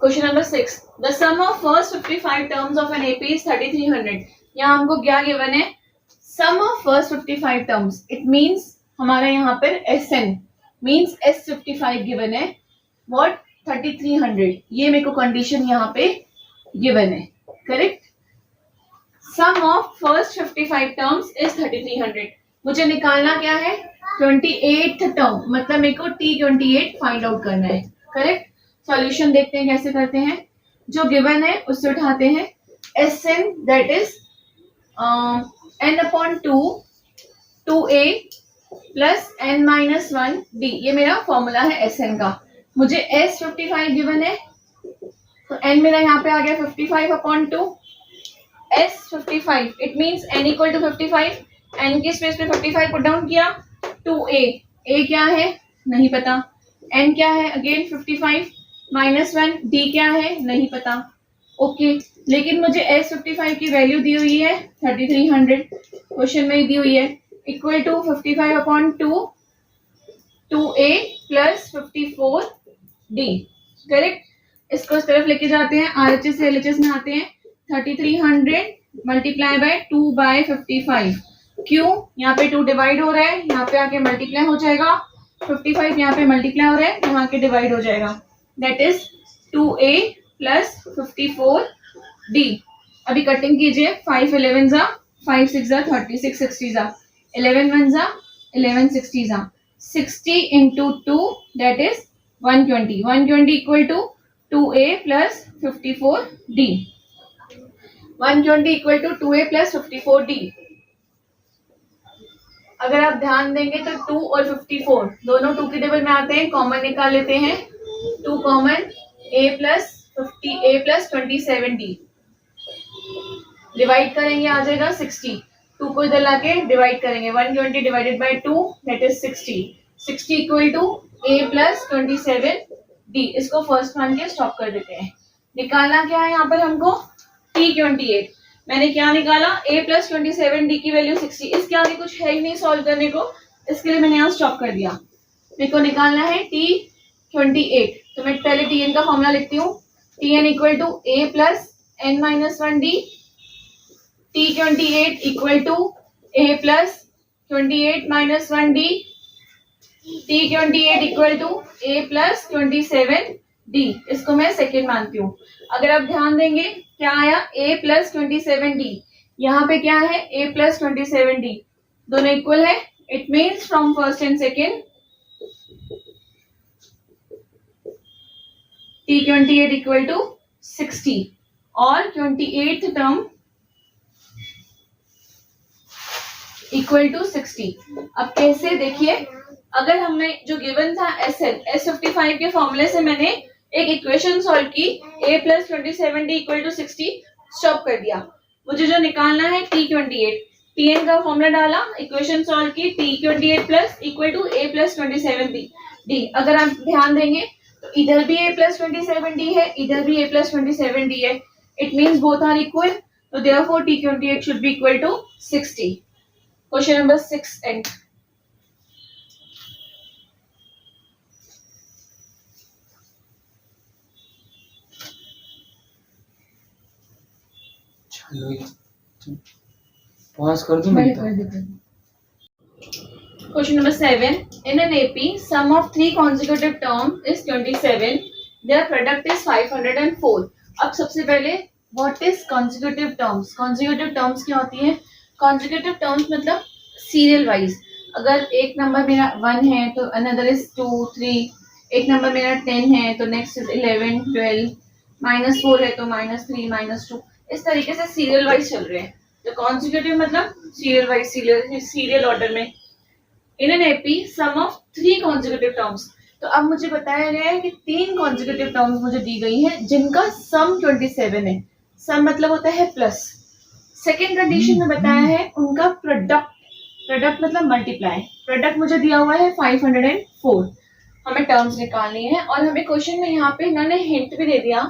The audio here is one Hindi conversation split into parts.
Question number 6, the sum of first 55 terms of an AP is 3300। यहाँ हमको क्या गिवन है? Sum of first 55 terms, it means हमारा यहाँ पर SN मींस S55 गिवन है, व्हाट 3300, ये मेरे को कंडीशन यहाँ पे गिवन है, correct. Sum of first 55 terms is 3300। मुझे निकालना क्या है? 28th टर्म, मतलब मेरे को T28 फाइंड आउट करना है, करेक्ट। सॉल्यूशन देखते हैं कैसे करते हैं। जो गिवन है उससे उठाते हैं SN, that is n/2 2a plus n-1d, ये मेरा फॉर्मूला है SN का। मुझे S55 गिवन है, तो n मेरा यहाँ पे आ गया 55/2। S55 it means n equal to 55, n की स्पेस पे 55 पुट डाउन किया। 2a, a क्या है नहीं पता, n क्या है अगेन 55 -1, d क्या है नहीं पता, ओके। लेकिन मुझे S55 की वैल्यू दी हुई है 3300, क्वेश्चन में दी हुई है, equal to 55/2 2a plus 54d, correct. इसको इस तरफ लेके जाते हैं, RHS से LHS में आते हैं। 3300 मल्टीप्लाई बाय 2/55, क्यों? यहाँ पे 2 डिवाइड हो रहा है, यहाँ पे आके मल्टीप्लाई हो जाएगा। 55 यहाँ पे मल्टीप्लाई हो रहा है, यहाँ के डिवाइड हो जाएगा, that is 2a plus 54d। अभी कटिंग कीजिए, 5 11 जा 5 6 जा 36 60 जा 11 1 जा 11 60 जा 60 into 2 that is 120, 120 equal to 2a plus 54d, 120 equal to 2a plus 54d। अगर आप ध्यान देंगे तो 2 और 54 दोनों 2 के टेबल में आते हैं, कॉमन निकाल लेते हैं, 2 common, a plus 27d, divide करेंगे आ जाएगा 60, 2 को इधर लाके डिवाइड करेंगे, 120 divided by 2 that is 60, 60 equal to a plus 27d। इसको फर्स्ट मान के स्टॉप कर देते हैं। निकालना क्या है यहाँ पर हमको? T28। मैंने क्या निकाला? a प्लस 27d की वैल्यू 60। इसके आगे कुछ है ही नहीं सॉल्व करने को, इसके लिए मैंने यहाँ स्टॉप कर दिया। मेरे को निकालना है T28, तो मैं पहले Tn का फॉर्मूला लिखती हूँ। Tn equal to a plus n-1d, T28 equal to a plus 28 minus 1d, T28 equal to a plus 27d। इसको मैं सेकेंड मानती हूँ। अगर आप ध्यान देंगे क्या आया? a प्लस 27d, यहाँ पे क्या है? a प्लस 27d, दोनों इक्वल है, it means from first and second T28 equal to 60 और 28th टर्म इक्वल टू 60। अब कैसे देखिए, अगर हमने जो गिवन था S55 के फॉर्मूले से मैंने एक इक्वेशन सॉल्व की, a plus 27d equal to 60, stop कर दिया। मुझे जो निकालना है T28, Tn का फॉर्मूला डाला, इक्वेशन सॉल्व की, T28 plus equal to a plus 27d। अगर आप ध्यान देंगे तो इधर भी a प्लस 27d है, इधर भी a प्लस 27d है, it means both are equal, तो therefore T28 should be equal to 60। Question number 6 and pause कर दूं? Question number 7. In an AP, sum of 3 consecutive terms is 27. Their product is 504. अब सबसे पहले what is consecutive terms? Consecutive terms क्या होती है? Consecutive terms मतलब serial wise. अगर एक नंबर मेरा 1 है तो another is 2 3, एक नंबर मेरा 10 है तो next is 11 12, -4 है तो -3 -2, इस तरीके से सीरियल वाइज चल रहे हैं। तो कॉन्सिक्यूटिव मतलब सीरियल वाइज, सीरियल ऑर्डर में। In an AP some of 3 consecutive terms, तो अब मुझे बताया गया है कि 3 कॉन्सिक्यूटिव टर्म्स मुझे दी गई हैं जिनका सम 27 है। सम मतलब होता है प्लस। सेकेंड कंडीशन में बताया है उनका प्रोडक्ट, प्रोडक्ट मतलब मल्टीप्लाई, प्रोडक्ट मुझे दिया हुआ है 504। हमें टर्म्स निकालनी है और हमें क्वेश्चन में यहाँ पे इन्होंने हिंट भी दे दिया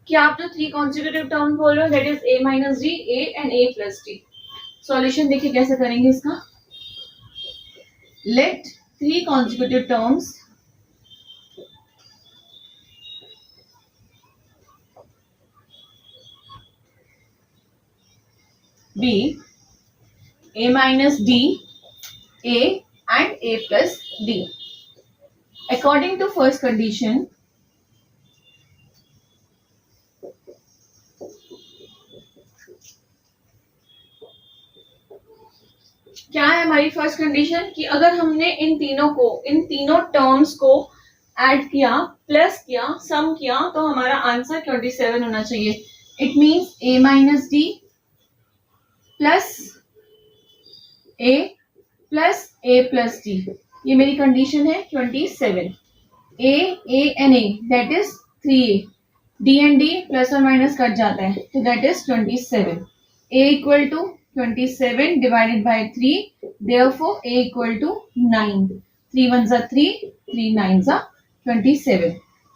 कि आप जो 3 कॉन्सिक्यूटिव टर्म्स बोल रहे हो that is a minus d, a and a plus d। Solution देखिए कैसे करेंगे इसका। Let 3 consecutive terms B, A minus D, A and A plus D. According to first condition, क्या है हमारी फर्स्ट कंडीशन कि अगर हमने इन तीनों टर्म्स को ऐड किया, प्लस किया, सम किया, तो हमारा आंसर 27 होना चाहिए. It means A minus D plus A plus A plus D. ये मेरी कंडीशन है 27. A and A that is 3A. D and D plus और माइनस कट जाता है, तो that is 27. A equal to 27 divided by 3, therefore A equal to 9. 3 ones are 3, 3 nines are 27.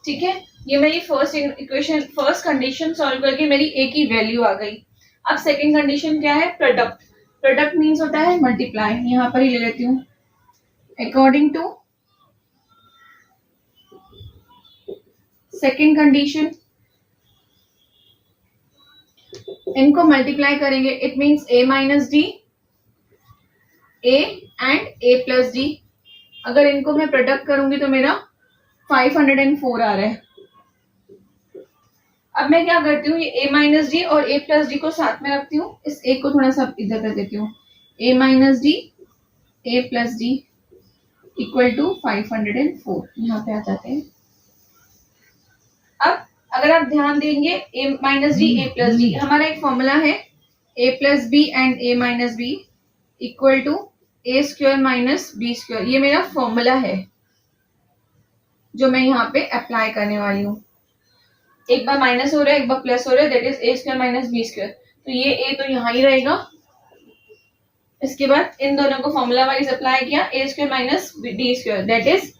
ठीक है, ये मेरी फर्स्ट कंडीशन सॉल्व करके मेरी A की वैल्यू आ गई. अब सेकंड कंडीशन क्या है? प्रोडक्ट. प्रोडक्ट मीन्स होता है मल्टीप्लाई. यहां पर ही ले लेती हूँ. अकॉर्डिंग टू सेकंड कंडीशन, इनको मल्टीप्लाई करेंगे. It means A minus D, A and A plus D. अगर इनको मैं प्रोडक्ट करूंगी तो मेरा 504 आ रहा है. अब मैं क्या करती हूँ, ये A माइनस डी और A प्लस डी को साथ में रखती हूँ. इस एक को थोड़ा सा इधर कर देती हूँ. A minus D, A plus D equal to 504. यहाँ पे आ जाते हैं. अब अगर आप ध्यान देंगे, A minus D, A plus D, हमारा एक फॉर्मूला है A plus B and A minus B equal to A square minus B square. ये मेरा फॉर्मूला है जो मैं यहाँ पे अप्लाई करने वाली हूँ. एक बार माइनस हो रहा है, एक बार प्लस हो रहा है, that is A square minus B square. तो ये A तो यहाँ ही रहेगा. इसके बाद इन दोनों को फॉर्मूला वाइज अप्लाई किया. A square minus D square, that is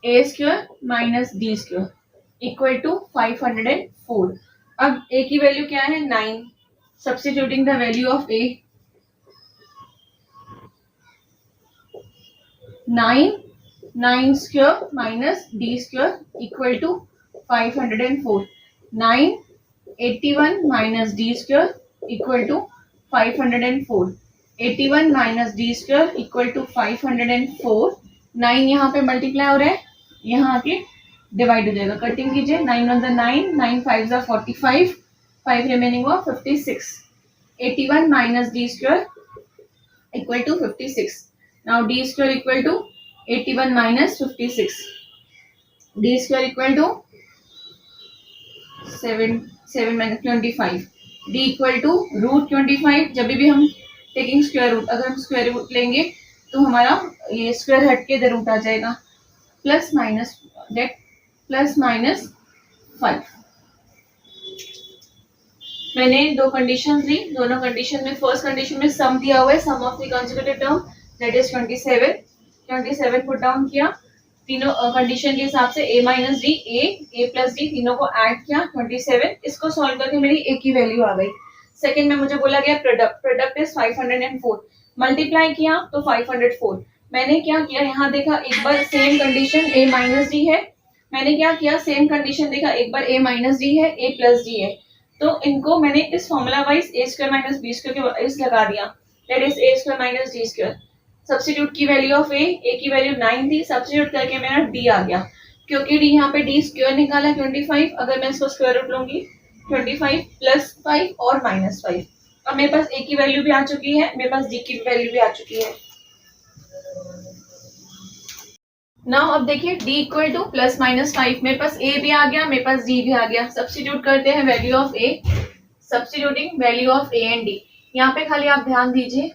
A square minus D square equal to 504. अब A की वैल्यू क्या है? 9. Substituting the value of A, 9 square minus D square equal to 504. 9 81 minus D square equal to 504. 81 minus D square equal to 504. 9 यहाँ पे मल्टीप्लाई हो रहा है, यहाँ आके डिवाइड हो जाएगा. कटिंग कीजिए. 9 1 9, 9 5 45, 5 रिमेनिंग हुआ 56. 81 minus D square equal to 56. Now D square equal to 81 minus 56. D square equal to 7 minus 25. D equal to root 25. जब भी हम टेकिंग स्क्वायर रूट, अगर हम स्क्वायर रूट लेंगे तो हमारा ये स्क्वायर हट के इधर रूट आ जाएगा. Plus minus that plus minus 5. मैंने दो कंडीशन ली. दोनों कंडीशन में फर्स्ट कंडीशन में सम दिया हुआ है, sum of the consecutive term that is 27. 27 put down किया. तीनों कंडीशन के हिसाब से A minus D, A plus d, तीनों को ऐड किया 27. इसको सॉल्व करके मेरी A की वैल्यू आ गई. सेकंड में मुझे बोला गया प्रोडक्ट इज 504. मल्टीप्लाई किया तो 504. मैंने क्या किया, यहाँ देखा एक बार same condition A minus d है. मैंने क्या किया, सेम कंडीशन देखा, एक बार A माइनस डी है, A प्लस डी है, तो इनको मैंने इस formula wise A square minus B square के वाइज लगा दिया. That is A square minus D square. Substitute की वैल्यू ऑफ A की वैल्यू 9 थी. सब्स्टिट्यूट करके मेरा D आ गया, क्योंकि D यहाँ पे D स्क्वायर निकाला 25. अगर मैं इसको स्क्वायर रूट लूंगी 25 प्लस 5 और माइनस 5. अब मेरे पास A की वैल्यू भी आ चुकी है, मेरे पास D की वैल्यू भी आ चुकी है. नाउ अब देखिए D equal two plus minus 5. मेरे पास A भी आ गया, मेरे पास D भी आ गया. सब्स्टिट्यूट करते हैं value of A. Substituting value of A and D. यहाँ पे खाली आप ध्यान दीजिए,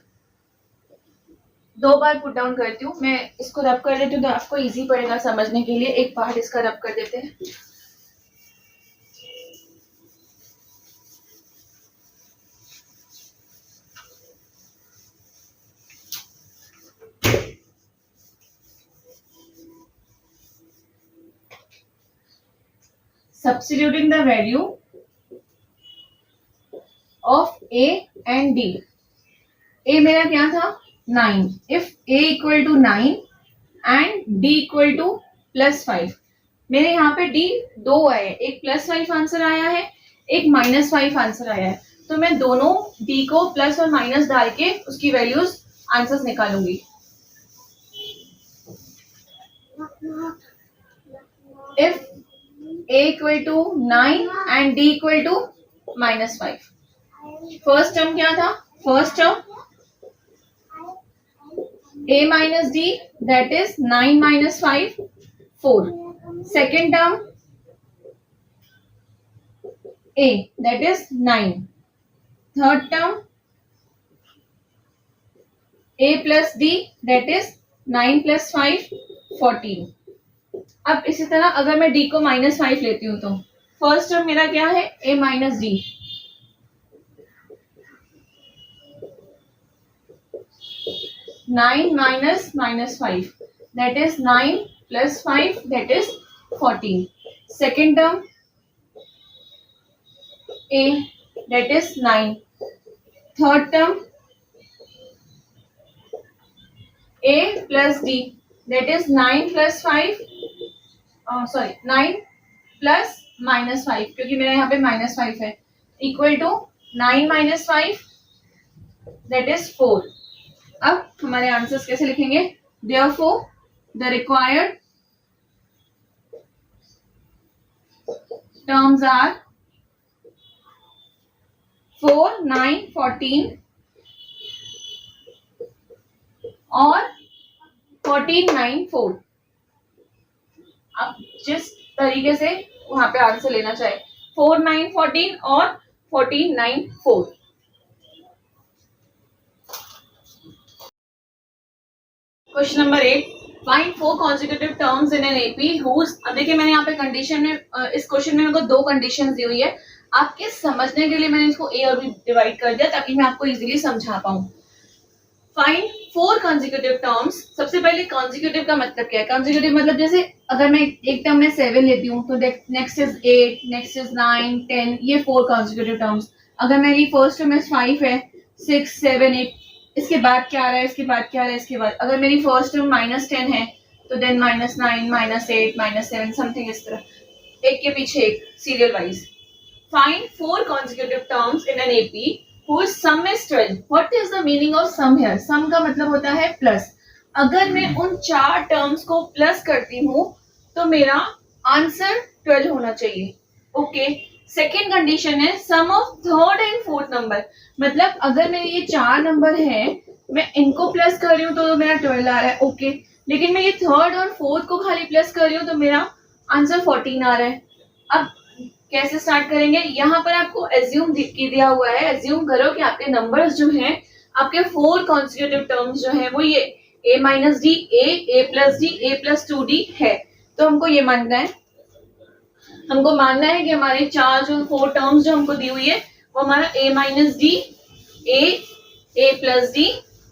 2 बार पुट डाउन करती हूँ. मैं इसको रब कर देती हूँ तो आपको इजी पड़ेगा समझने के लिए. एक पार्ट इसका रब कर देते हैं. Substituting the value of A and D. A मेरा क्या था? 9. If A equal to 9 and D equal to plus 5. मेरे यहाँ पे D 2 आए, एक प्लस 5 आंसर आया है, एक माइनस 5 आंसर आया है. तो मैं दोनों डी को प्लस और माइनस डाल के उसकी वैल्यूज आंसर्स निकालूंगी। If a equal to 9 and d equal to -5, first term क्या था? First term a minus d, that is 9 minus 5, 4. Second term a, that is 9. Third term a plus d, that is 9 plus 5, 14. अब इसी तरह अगर मैं d को -5 लेती हूं तो फर्स्ट टर्म मेरा क्या है? a minus d, 9 minus -5, that is 9 plus 5, that is 14. Second term a, that is 9. Third term a plus d, that is 9 plus 5, 9 plus -5, क्योंकि मेरा यहाँ पे -5 है, equal to 9 minus 5, that is 4. अब हमारे आंसर्स कैसे लिखेंगे? Therefore, the required terms are 4, 9, 14 और 14, 9, 4. अब जिस तरीके से वहां पे आंसर लेना चाहे, 4, 9, 14 और 14, 9, 4. Question number 8, find 4 consecutive terms in an AP whose, अब देखिए मैंने यहाँ पे कंडीशन में, इस क्वेश्चन में मेरे को 2 कंडीशंस दी हुई है। आपके समझने के लिए मैंने इसको ए और बी डिवाइड कर दिया ताकि मैं आपको इजीली समझा पाऊं। Find 4 consecutive terms। सबसे पहले consecutive का मतलब क्या है? consecutive मतलब जैसे अगर मैं एक टर्म में 7 लेती हूँ तो नेक्स्ट इज 8, नेक्स्ट इज 9, 10, ये 4 consecutive terms। अगर मेरी फर्स्ट टर्म में 5 है, 6, 7, 8, इसके बाद क्या आ रहा है, इसके बाद क्या आ रहा है, इसके बाद अगर मेरी फर्स्ट टर्म -10 है तो देन -9, -8, -7, समथिंग इस तरह, एक के पीछे एक serial wise. Find 4 consecutive terms in an AP whose sum is 12. What is the meaning of sum here? sum का मतलब होता है प्लस। अगर मैं उन 4 टर्म्स को प्लस करती हूँ तो मेरा आंसर 12 होना चाहिए। ओके, सेकेंड कंडीशन है sum of third and fourth number. मतलब अगर मेरे ये 4 नंबर है, मैं इनको प्लस कर रही हूँ तो मेरा 12 आ रहा है। ओके, लेकिन मैं ये थर्ड और फोर्थ को खाली प्लस कर रही हूँ तो मेरा आंसर 14 आ रहा है। अब कैसे स्टार्ट करेंगे? यहाँ पर आपको एज्यूम दिया हुआ है, एज्यूम करो कि आपके नंबर्स जो हैं, आपके 4 कॉन्सिक्यूटिव टर्म्स जो हैं वो ये a minus D, a plus d, a plus 2d है। तो हमको ये मानना है, हमको मानना है कि हमारे 4 टर्म्स जो हमको दी हुई है वो हमारा a minus D, a plus D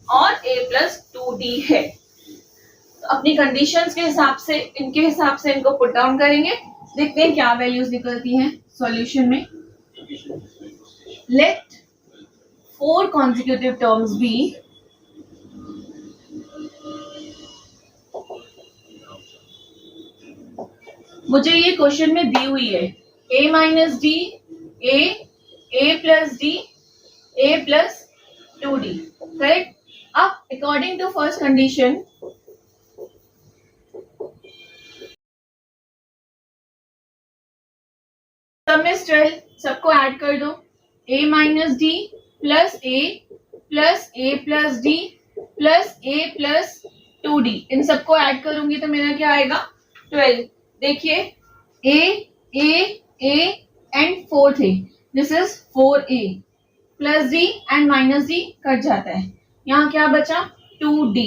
और a प्लस 2d है। तो अपनी कंडीशंस के हिसाब से, इनके हिसाब से इनको पुट डाउन करेंगे, देखते हैं क्या वैल्यूज निकलती हैं सॉल्यूशन में। लेट 4 consecutive terms be मुझे ये क्वेश्चन में दी हुई है a minus D, a plus d, a plus 2d, correct. अब according to first condition sum is 12, सबको ऐड कर दो, a minus D plus a plus a plus d plus a plus 2d, इन सबको ऐड करूंगी तो मेरा क्या आएगा 12। देखिए a एंड 4 थे, this is 4a plus d and minus d cut जाता है, यहाँ क्या बचा 2d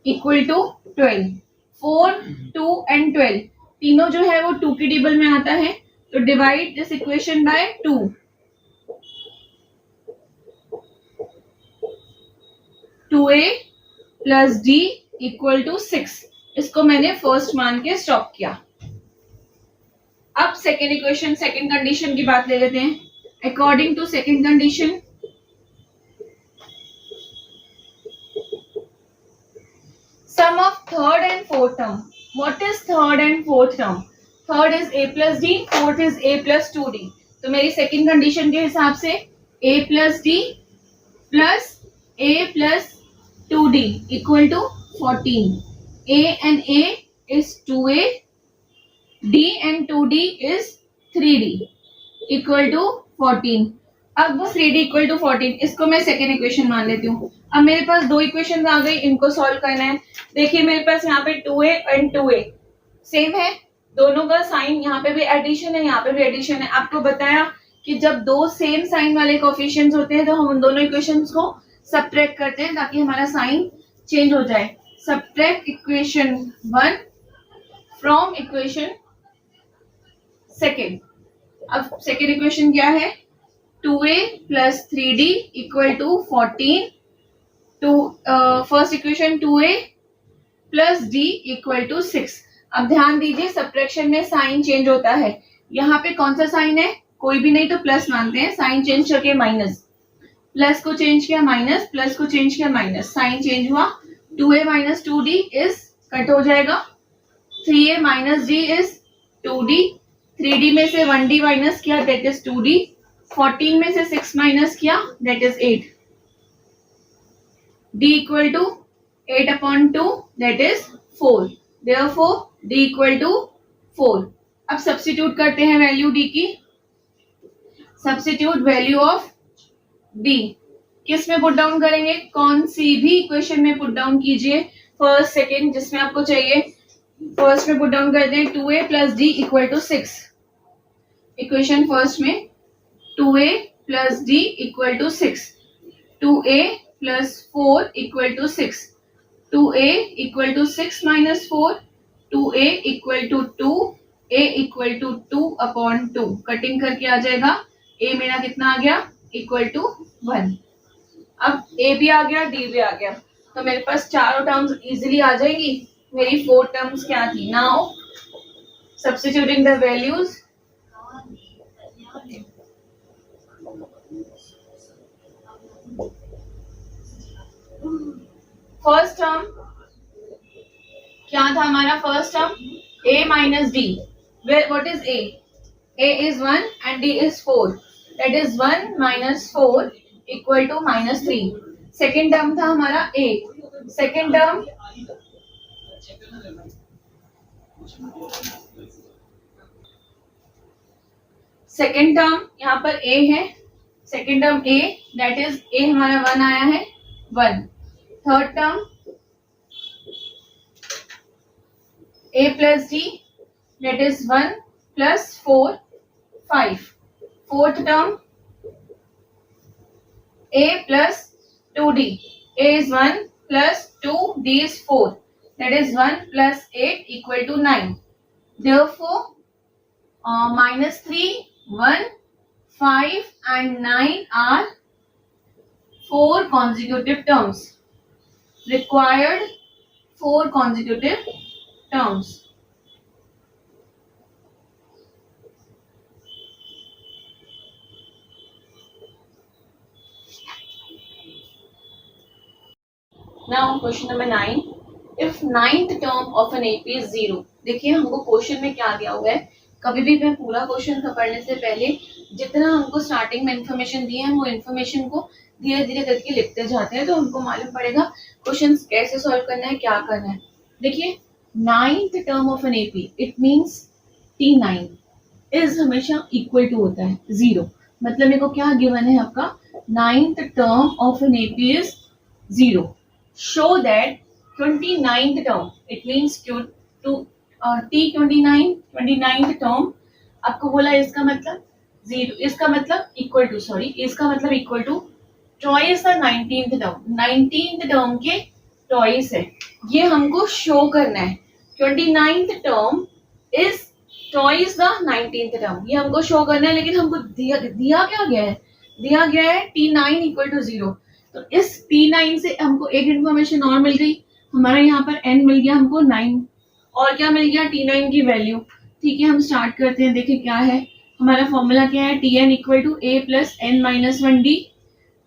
इक्वल टू 12। 4, 2 एंड 12 तीनों जो है वो 2 की टेबल में आता है, तो divide this equation by 2। 2a plus d equal to 6, इसको मैंने फर्स्ट मान के स्टॉप किया। अब सेकेंड इक्वेशन, सेकेंड कंडीशन की बात ले लेते हैं। According to second condition sum of third and fourth term. What is third and fourth term? Third is a plus D, fourth is a plus 2d। तो मेरी सेकेंड कंडीशन के हिसाब से a plus d plus a plus 2d equal to 14. A and A is 2a, d and 2d is 3d equal to 14. अब 3d इक्वल टू 14, इसको मैं सेकेंड इक्वेशन मान लेती हूँ. अब मेरे पास दो इक्वेशन आ गई, इनको सॉल्व करना है. देखिए मेरे पास यहाँ पे 2a एंड 2a सेम है, दोनों का साइन, यहाँ पे भी एडिशन है, यहाँ पे भी एडिशन है. आपको बताया कि जब दो सेम साइन वाले कोएफिशिएंट्स होते हैं तो हम उन दोनों इक्वेशंस को सब्ट्रैक्ट करते हैं ताकि हमारा साइन चेंज हो जाए. Subtract equation 1 from equation second. अब सेकेंड इक्वेशन क्या है? 2a plus 3d equal to 14. To first equation 2a plus d equal to 6. अब ध्यान दीजिए सब्ट्रैक्शन में साइन चेंज होता है. यहाँ पे कौन सा साइन है? कोई भी नहीं तो प्लस मानते हैं. साइन चेंज करके माइनस, प्लस को चेंज किया माइनस, प्लस को चेंज किया माइनस, साइन चेंज हुआ. 2a minus 2d is cut हो जाएगा. 3a minus d is 2d. 3d में से 1d माइनस किया दैट इज 2d. 14 में से 6 माइनस किया that is 8. d equal to 8 upon 2 that is 4. Therefore d equal to 4. अब सब्स्टिट्यूट करते हैं वैल्यू d की. सब्स्टिट्यूट वैल्यू ऑफ d किस में पुट डाउन करेंगे? कौन सी भी इक्वेशन में पुट डाउन कीजिए, फर्स्ट सेकेंड जिसमें आपको चाहिए. फर्स्ट में पुट डाउन करते हैं 2a plus d equal to 6. Equation first में 2a plus d equal to 6. 2a plus 4 equal to 6. 2a equal to 6 minus 4. 2a equal to 2. a equal to 2 upon 2. Cutting करके आ जाएगा. a मेरा कितना आ गया? Equal to 1. अब a भी आ गया, d भी आ गया, तो मेरे पास चारों टर्म्स इजीली आ जाएगी. मेरी 4 टर्म्स क्या थी? Now substituting the values. First term क्या था हमारा? First term a minus d. What is a? a is 1 and d is 4. That is 1 minus 4 equal to minus 3. Second term था हमारा a. सेकेंड टर्म यहाँ पर a है. Second term a that is a हमारा 1 आया है 1. Third term a plus d that is 1 plus 4 5. Fourth term a plus 2d. a is 1 plus 2, d is 4. That is 1 plus 8 equal to 9. Therefore, minus 3, 1, 5 and 9 are 4 consecutive terms. Required 4 consecutive terms. Now question number 9. If ninth term of an AP is 0. देखिए हमको क्वेश्चन में क्या दिया हुआ है. कभी भी मैं पूरा क्वेश्चन पढ़ने से पहले जितना हमको स्टार्टिंग में इंफॉर्मेशन दी है वो इंफॉर्मेशन को धीरे धीरे करके लिखते जाते हैं तो हमको मालूम पड़ेगा क्वेश्चन कैसे सॉल्व करना है, क्या करना है. देखिए ninth term of an AP it means T9 is हमेशा इक्वल टू होता है 0. मतलब मेरे को क्या गिवन है आपका? Ninth term of an AP is 0. Show that 29th term, it means T29th term आपको बोला इसका मतलब 0, इसका मतलब इक्वल टू, सॉरी इसका मतलब equal to twice the 19th term. 19th term के ट्वाइस है, ये हमको शो करना है. 29th term is twice the 19th term, ये हमको शो करना है. लेकिन हमको दिया क्या गया है? दिया गया है T9 इक्वल टू 0. तो इस T9 से हमको एक इन्फॉर्मेशन और मिल गई. हमारा यहाँ पर n मिल गया हमको 9, और क्या मिल गया? T9 की वैल्यू. ठीक है, हम स्टार्ट करते हैं. देखिए क्या है हमारा फॉर्मूला, क्या है? Tn equal to a plus n minus 1d.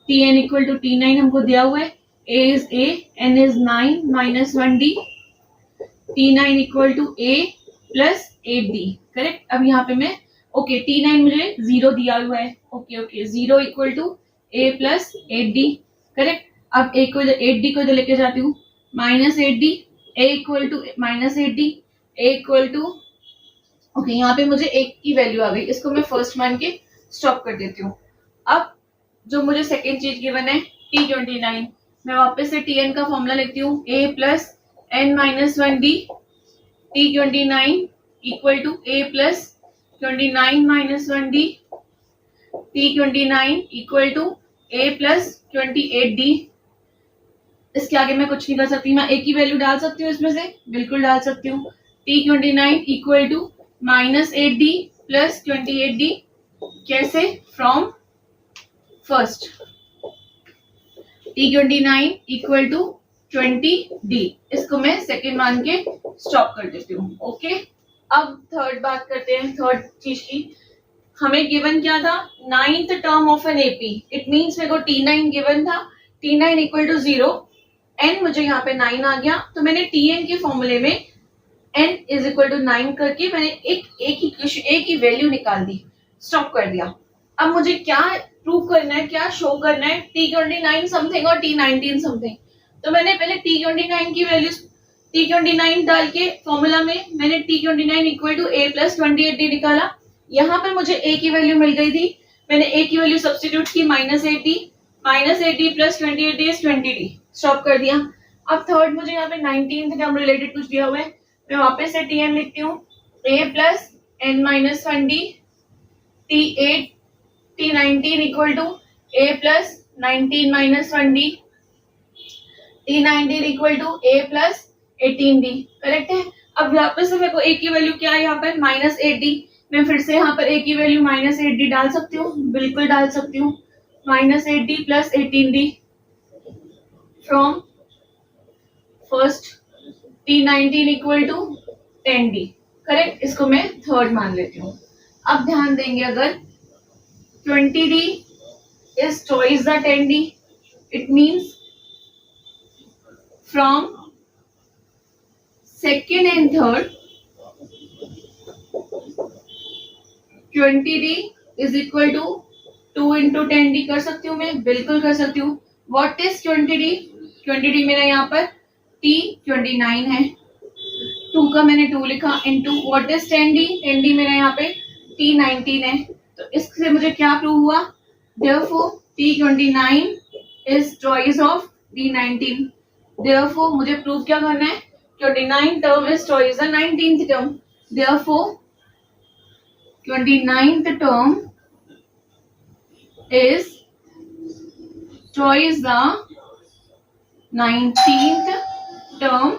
Tn equal to T9 हमको दिया हुआ है. a is a, n is 9 minus 1d. T9 equal to a plus 8d. Correct. अब यहाँ पे मैं ओके T9 मुझे 0 दिया हुआ है, okay 0 equal to A plus 8D, correct. अब A को 8D को इधर लेके जाती हूँ, -8D, A equal to -8D, A equal to, okay यहाँ पे मुझे एक की वैल्यू आ गई, इसको मैं फर्स्ट मान के स्टॉप कर देती हूँ। अब जो मुझे सेकेंड चीज गिवन है T29, मैं वापस से Tn का फॉर्मूला लिखती हूँ, A plus n-1D, T29 equal to A plus 29-1D, T29 equal to A plus 28D। इसके आगे मैं कुछ नहीं कर सकती, मैं एक ही वैल्यू डाल सकती हूँ इसमें से, बिल्कुल डाल सकती हूँ। T29 equal to -8D plus 28D, कैसे? From first, T29 equal to 20D, इसको मैं सेकेंड मान के स्टॉप कर देती हूँ। ओके, अब थर्ड बात करते हैं, थर्ड चीज की। हमें गिवन क्या था? 9th term of an AP, it means मेरे को T9 गिवन था, T9 इक्वल टू 0, n मुझे यहाँ पे 9 आ गया, तो मैंने Tn के फॉर्मूले में n इज इक्वल टू 9 करके मैंने एक ही वैल्यू निकाल दी, स्टॉप कर दिया। अब मुझे क्या प्रूव करना है, क्या शो करना है? T29 समथिंग और T19 समथिंग। तो मैंने पहले T29 की वैल्यू T29 डाल के फॉर्मूला में मैंने T29 equal to A plus 28D निकाला। यहाँ पे मुझे A की वैल्यू मिल गई थी, मैंने A की वैल्यू सब्स्टिट्यूट की, -8D plus 28D is 20D, stop कर दिया। अब थर्ड मुझे यहाँ पे 19th टर्म रिलेटेड कुछ दिया हुआ है, मैं वापस से Tn लिखती हूँ, A plus n-1D, T19 equal to A plus 19-1D, T19 equal to A plus 18D, correct है। अब वापस से मेरे को A की वैल्यू क्या है यहाँ पर? -8D, मैं फिर से यहाँ पर A की वैल्यू -8D डाल सकती हूँ, बिल्कुल डाल सकती हूँ, -8D plus 18D from first, T19 equal to 10D, correct. इसको मैं थर्ड मान लेती हूँ। अब ध्यान देंगे, अगर 20D is twice the 10D, it means from second and third 20D is equal to 2 into 10D, कर सकती हूँ मैं, बिल्कुल कर सकती हूँ। What is 20D? 20D मेरा यहाँ पर T29 है, 2 का मैंने 2 लिखा, into what is 10D? 10D मेरा यहाँ पे T19 है। तो इससे मुझे क्या प्रूव हुआ? Therefore T29 is twice of T19. Therefore मुझे प्रूव क्या करना है? 29 term is twice the 19th term. Therefore 29th term is twice the 19th term